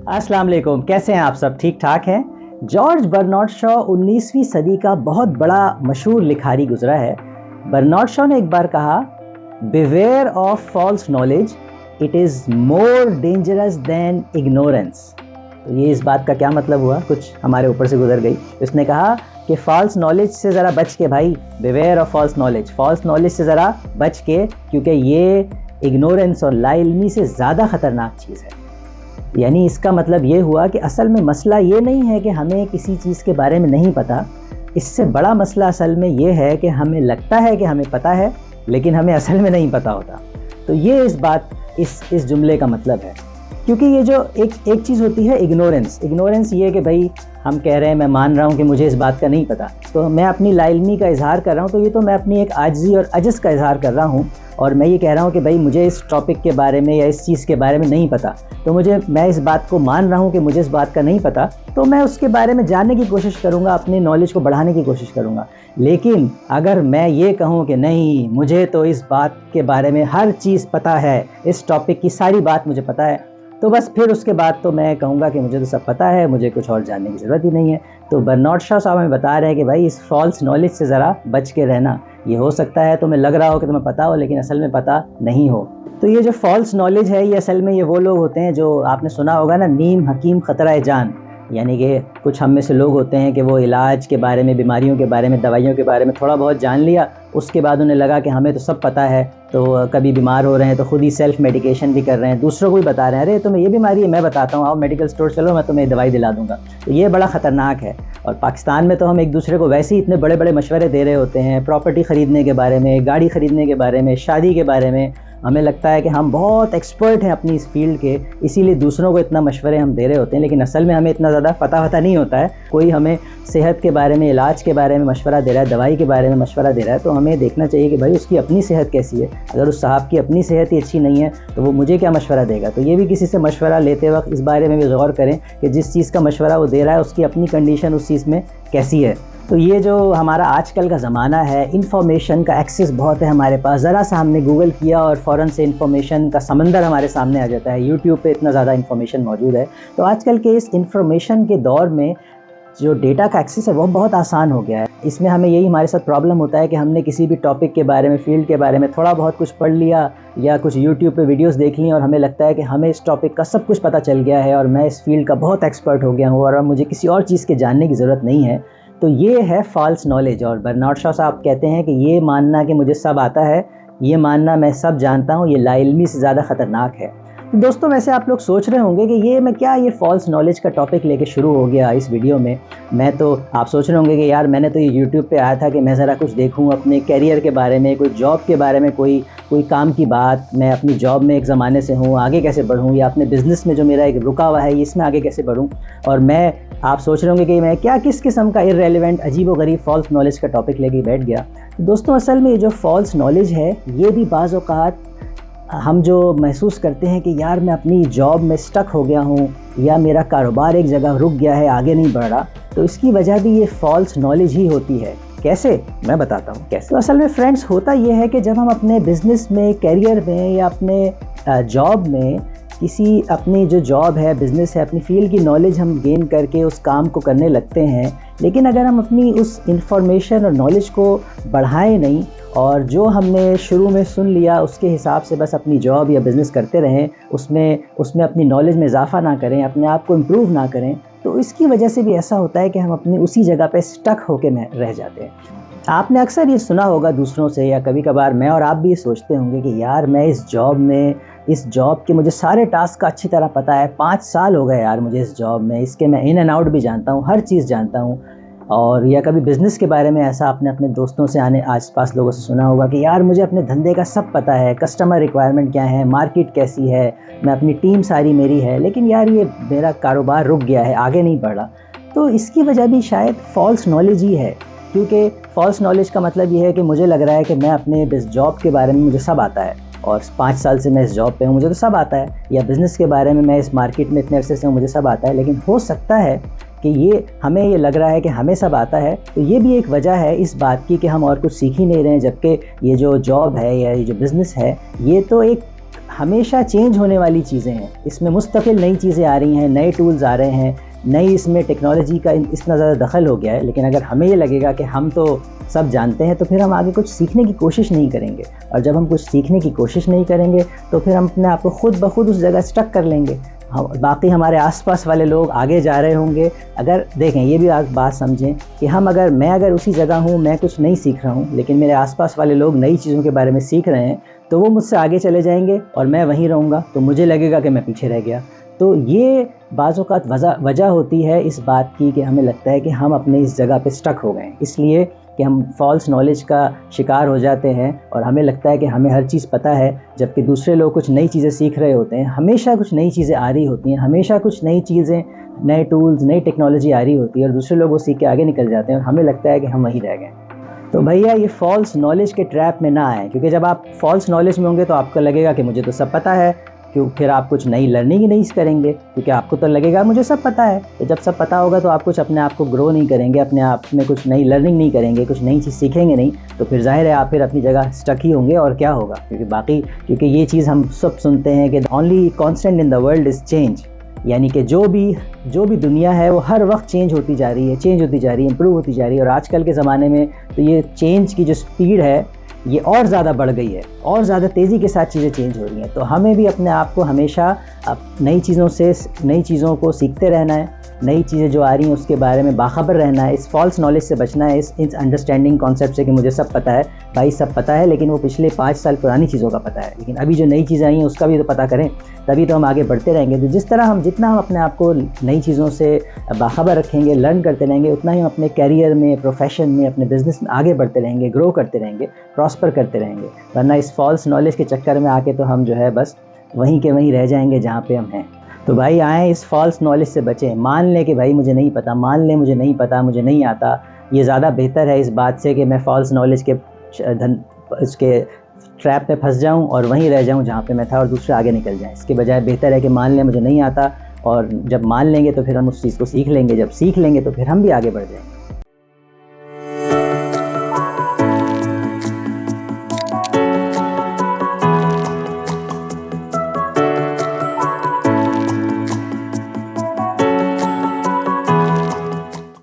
अस्सलाम वालेकुम, कैसे हैं आप सब? ठीक ठाक हैं? जॉर्ज बर्नार्ड शॉ 19वीं सदी का बहुत बड़ा मशहूर लिखारी गुजरा है। बर्नार्ड शॉ ने एक बार कहा, beware of false knowledge, it is more dangerous than ignorance. तो ये इस बात का क्या मतलब हुआ, कुछ हमारे ऊपर से गुजर गई। उसने कहा कि फॉल्स नॉलेज से ज़रा बच के भाई, बिवेयर ऑफ फॉल्स नॉलेज से ज़रा बच के, क्योंकि ये इग्नोरेंस और लाइल्मी से ज़्यादा ख़तरनाक चीज़ है। यानी इसका मतलब ये हुआ कि असल में मसला ये नहीं है कि हमें किसी चीज़ के बारे में नहीं पता, इससे बड़ा मसला असल में ये है कि हमें लगता है कि हमें पता है, लेकिन हमें असल में नहीं पता होता। तो ये इस जुमले का मतलब है। क्योंकि ये जो एक चीज़ होती है इग्नोरेंस ये कि भाई हम कह रहे हैं, मैं मान रहा हूँ कि मुझे इस बात का नहीं पता, तो मैं अपनी लाइल्मी का इजहार कर रहा हूँ, तो ये तो मैं अपनी एक आजिज़ी और अजज़ का इजहार कर रहा हूँ, और मैं ये कह रहा हूँ कि भाई मुझे इस टॉपिक के बारे में या इस चीज़ के बारे में नहीं पता, तो मैं इस बात को मान रहा हूँ कि मुझे इस बात का नहीं पता, तो मैं उसके बारे में जानने की कोशिश करूँगा, अपनी नॉलेज को बढ़ाने की कोशिश करूँगा। लेकिन अगर मैं ये कहूँ कि नहीं, मुझे तो इस बात के बारे में हर चीज़ पता है, इस टॉपिक की सारी बात मुझे पता है, तो बस फिर उसके बाद तो मैं कहूँगा कि मुझे तो सब पता है, मुझे कुछ और जानने की ज़रूरत ही नहीं है। तो बर्नार्ड शॉ साहब हमें बता रहे हैं कि भाई इस फॉल्स नॉलेज से ज़रा बच के रहना। ये हो सकता है तुम्हें लग रहा हो कि तुम्हें पता हो, लेकिन असल में पता नहीं हो। तो ये जो फॉल्स नॉलेज है, ये असल में ये वो लोग होते हैं जो आपने सुना होगा ना, नीम हकीम ख़तरा जान। यानी कि कुछ हम में से लोग होते हैं कि वो इलाज के बारे में, बीमारियों के बारे में, दवाइयों के बारे में थोड़ा बहुत जान लिया, उसके बाद उन्हें लगा कि हमें तो सब पता है, तो कभी बीमार हो रहे हैं तो खुद ही सेल्फ मेडिकेशन भी कर रहे हैं, दूसरों को भी बता रहे हैं, अरे तुम्हें ये बीमारी है, मैं बताता हूँ, आओ मेडिकल स्टोर चलो, मैं तुम्हें दवाई दिला दूंगा। तो ये बड़ा ख़तरनाक है। और पाकिस्तान में तो हम एक दूसरे को वैसे ही इतने बड़े बड़े मशवरे दे रहे होते हैं, प्रॉपर्टी ख़रीदने के बारे में, गाड़ी ख़रीदने के बारे में, शादी के बारे में। हमें लगता है कि हम बहुत एक्सपर्ट हैं अपनी इस फील्ड के, इसीलिए दूसरों को इतना मशवरे हम दे रहे होते हैं, लेकिन असल में हमें इतना ज़्यादा पता नहीं होता है। कोई हमें सेहत के बारे में, इलाज के बारे में मशवरा दे रहा है, दवाई के बारे में मशवरा दे रहा है, तो हमें देखना चाहिए कि भाई उसकी अपनी सेहत कैसी है। अगर उस साहब की अपनी सेहत ही अच्छी नहीं है तो वो मुझे क्या मशवरा देगा। तो ये भी किसी से मशवरा लेते वक्त इस बारे में भी गौर करें कि जिस चीज़ का मशवरा वो दे रहा है उसकी अपनी कंडीशन उस चीज़ में कैसी है। तो ये जो हमारा आजकल का ज़माना है, इन्फॉर्मेशन का एक्सेस बहुत है हमारे पास, ज़रा सा हमने गूगल किया और फ़ौरन से इन्फॉर्मेशन का समंदर हमारे सामने आ जाता है। यूट्यूब पे इतना ज़्यादा इन्फॉर्मेशन मौजूद है। तो आजकल के इस इन्फॉर्मेशन के दौर में जो डेटा का एक्सेस है वो बहुत आसान हो गया है। इसमें हमें यही हमारे साथ प्रॉब्लम होता है कि हमने किसी भी टॉपिक के बारे में, फील्ड के बारे में थोड़ा बहुत कुछ पढ़ लिया या कुछ यूट्यूब पे वीडियोस देख ली और हमें लगता है कि हमें इस टॉपिक का सब कुछ पता चल गया है और मैं इस फील्ड का बहुत एक्सपर्ट हो गया हूँ और अब मुझे किसी और चीज़ के जानने की ज़रूरत नहीं है। तो ये है फॉल्स नॉलेज। और बर्नार्ड शॉ साहब कहते हैं कि ये मानना कि मुझे सब आता है, ये मानना मैं सब जानता हूँ, ये लाइल्मी से ज़्यादा ख़तरनाक है। तो दोस्तों, वैसे आप लोग सोच रहे होंगे कि ये फॉल्स नॉलेज का टॉपिक लेके शुरू हो गया इस वीडियो में। आप सोच रहे होंगे कि यार मैंने तो ये यूट्यूब पे आया था कि मैं ज़रा कुछ देखूं अपने कैरियर के बारे में, कोई जॉब के बारे में, कोई काम की बात, मैं अपनी जॉब में एक ज़माने से हूँ, आगे कैसे बढ़ूँ, या अपने बिज़नेस में जो मेरा एक रुका हुआ है इसमें आगे कैसे बढ़ूँ। और आप सोच रहे होंगे कि मैं किस किस्म का इर्रेलेवेंट, अजीबोगरीब फॉल्स नॉलेज का टॉपिक लेके बैठ गया। तो दोस्तों, असल में ये जो फॉल्स नॉलेज है, ये भी बाज़ औक़ात हम जो महसूस करते हैं कि यार मैं अपनी जॉब में स्टक हो गया हूँ या मेरा कारोबार एक जगह रुक गया है, आगे नहीं बढ़ रहा, तो इसकी वजह भी ये फॉल्स नॉलेज ही होती है। कैसे, मैं बताता हूँ कैसे। तो असल में फ्रेंड्स, होता ये है कि जब हम अपने बिज़नेस में, कैरियर में या अपने जॉब में अपनी जो जॉब है, बिज़नेस है, अपनी फील्ड की नॉलेज हम गेन करके उस काम को करने लगते हैं, लेकिन अगर हम अपनी उस इन्फॉर्मेशन और नॉलेज को बढ़ाएं नहीं और जो हमने शुरू में सुन लिया उसके हिसाब से बस अपनी जॉब या बिज़नेस करते रहें, उसमें अपनी नॉलेज में इजाफा ना करें, अपने आप को इम्प्रूव ना करें, तो इसकी वजह से भी ऐसा होता है कि हम अपनी उसी जगह पे स्टक होके रह जाते हैं। आपने अक्सर ये सुना होगा दूसरों से, या कभी कभार मैं और आप भी ये सोचते होंगे कि यार मैं इस जॉब के मुझे सारे टास्क अच्छी तरह पता है, 5 साल हो गए यार मुझे इस जॉब में, इसके मैं इन एंड आउट भी जानता हूँ, हर चीज़ जानता हूँ। और या कभी बिज़नेस के बारे में ऐसा आपने अपने दोस्तों से, आस पास लोगों से सुना होगा कि यार मुझे अपने धंधे का सब पता है, कस्टमर रिक्वायरमेंट क्या है, मार्केट कैसी है, मैं अपनी टीम सारी मेरी है, लेकिन यार ये मेरा कारोबार रुक गया है, आगे नहीं बढ़ रहा। तो इसकी वजह भी शायद फॉल्स नॉलेज ही है, क्योंकि फॉल्स नॉलेज का मतलब ये है कि मुझे लग रहा है कि मैं अपने जॉब के बारे में मुझे सब आता है और 5 साल से मैं इस जॉब पे हूँ, मुझे तो सब आता है, या बिज़नेस के बारे में मैं इस मार्केट में इतने अरसे से हूँ, मुझे सब आता है। लेकिन हो सकता है कि हमें ये लग रहा है कि हमें सब आता है, तो ये भी एक वजह है इस बात की कि हम और कुछ सीख ही नहीं रहे हैं, जबकि ये जो जॉब है या ये जो बिज़नेस है, ये तो एक ہمیشہ چینج ہونے والی چیزیں ہیں، اس میں مستقل نئی چیزیں آ رہی ہیں، نئے ٹولز آ رہے ہیں، نئی اس میں ٹیکنالوجی کا اتنا زیادہ دخل ہو گیا ہے. لیکن اگر ہمیں یہ لگے گا کہ ہم تو سب جانتے ہیں تو پھر ہم آگے کچھ سیکھنے کی کوشش نہیں کریں گے، اور جب ہم کچھ سیکھنے کی کوشش نہیں کریں گے تو پھر ہم اپنے آپ کو خود بخود اس جگہ اسٹک کر لیں گے. باقی ہمارے آس پاس والے لوگ آگے جا رہے ہوں گے. اگر دیکھیں یہ بھی آپ بات سمجھیں کہ میں اگر اسی جگہ ہوں، میں کچھ نہیں سیکھ رہا ہوں، لیکن میرے آس پاس والے لوگ نئی چیزوں کے بارے میں سیکھ رہے ہیں تو وہ مجھ سے آگے چلے جائیں گے اور میں وہیں رہوں گا، تو مجھے لگے گا کہ میں پیچھے رہ گیا. تو یہ بعض اوقات وجہ ہوتی ہے اس بات کی کہ ہمیں لگتا ہے کہ ہم اپنے اس جگہ پہ اسٹک ہو گئے ہیں، اس لیے کہ ہم فالس نالج کا شکار ہو جاتے ہیں اور ہمیں لگتا ہے کہ ہمیں ہر چیز پتہ ہے، جبکہ دوسرے لوگ کچھ نئی چیزیں سیکھ رہے ہوتے ہیں. ہمیشہ کچھ نئی چیزیں آ رہی ہوتی ہیں، ہمیشہ کچھ نئی چیزیں، نئے ٹولز، نئی ٹیکنالوجی آ رہی ہوتی ہے، اور دوسرے لوگ وہ سیکھ کے آگے نکل جاتے ہیں اور ہمیں لگتا ہے کہ ہم وہیں رہ گئے. تو بھیا یہ فالس نالج کے ٹریپ میں نہ آئیں، کیونکہ جب آپ فالس نالج میں ہوں گے تو آپ کو لگے گا کہ مجھے تو سب پتہ ہے، کیوں پھر آپ کچھ نئی لرننگ ہی نہیں کریں گے، کیونکہ آپ کو تو لگے گا مجھے سب پتہ ہے. تو جب سب پتہ ہوگا تو آپ کچھ اپنے آپ کو گرو نہیں کریں گے، اپنے آپ میں کچھ نئی لرننگ نہیں کریں گے، کچھ نئی چیز سیکھیں گے نہیں، تو پھر ظاہر ہے آپ پھر اپنی جگہ اسٹک ہی ہوں گے. اور کیا ہوگا، کیونکہ یہ چیز ہم سب سنتے ہیں کہ only constant in the world is change, یعنی کہ جو بھی دنیا ہے وہ ہر وقت چینج ہوتی جا رہی ہے، امپروو ہوتی جا رہی ہے. اور آج کل کے زمانے میں تو یہ چینج کی جو سپیڈ ہے یہ اور زیادہ بڑھ گئی ہے، اور زیادہ تیزی کے ساتھ چیزیں چینج ہو رہی ہیں. تو ہمیں بھی اپنے آپ کو ہمیشہ نئی چیزوں کو سیکھتے رہنا ہے، نئی چیزیں جو آ رہی ہیں اس کے بارے میں باخبر رہنا ہے، اس فالس نالج سے بچنا ہے، اس انڈرسٹینڈنگ کانسیپٹ سے کہ مجھے سب پتہ ہے. بھائی سب پتہ ہے لیکن وہ پچھلے 5 سال پرانی چیزوں کا پتہ ہے، لیکن ابھی جو نئی چیزیں آئی ہیں اس کا بھی تو پتہ کریں، تبھی تو ہم آگے بڑھتے رہیں گے. تو جتنا ہم اپنے آپ کو نئی چیزوں سے باخبر رکھیں گے، لرن کرتے رہیں گے، اتنا ہی ہم اپنے کیریئر میں، پروفیشن میں، اپنے بزنس میں آگے بڑھتے رہیں گے، گرو کرتے رہیں گے، پراسپر کرتے رہیں گے. ورنہ اس فالس نالج کے چکر میں آ کے تو ہم جو ہے بس وہیں کے وہیں رہ جائیں گے جہاں پہ ہم ہیں. تو بھائی آئیں اس فالس نالج سے بچیں، مان لیں کہ بھائی مجھے نہیں پتہ، مان لیں مجھے نہیں پتہ، مجھے نہیں آتا. یہ زیادہ بہتر ہے اس بات سے کہ میں فالس نالج کے ٹریپ میں پھنس جاؤں اور وہیں رہ جاؤں جہاں پہ میں تھا اور دوسرے آگے نکل جائیں. اس کے بجائے بہتر ہے کہ مان لیں مجھے نہیں آتا، اور جب مان لیں گے تو پھر ہم اس چیز کو سیکھ لیں گے، جب سیکھ لیں گے تو پھر ہم بھی آگے بڑھ جائیں گے.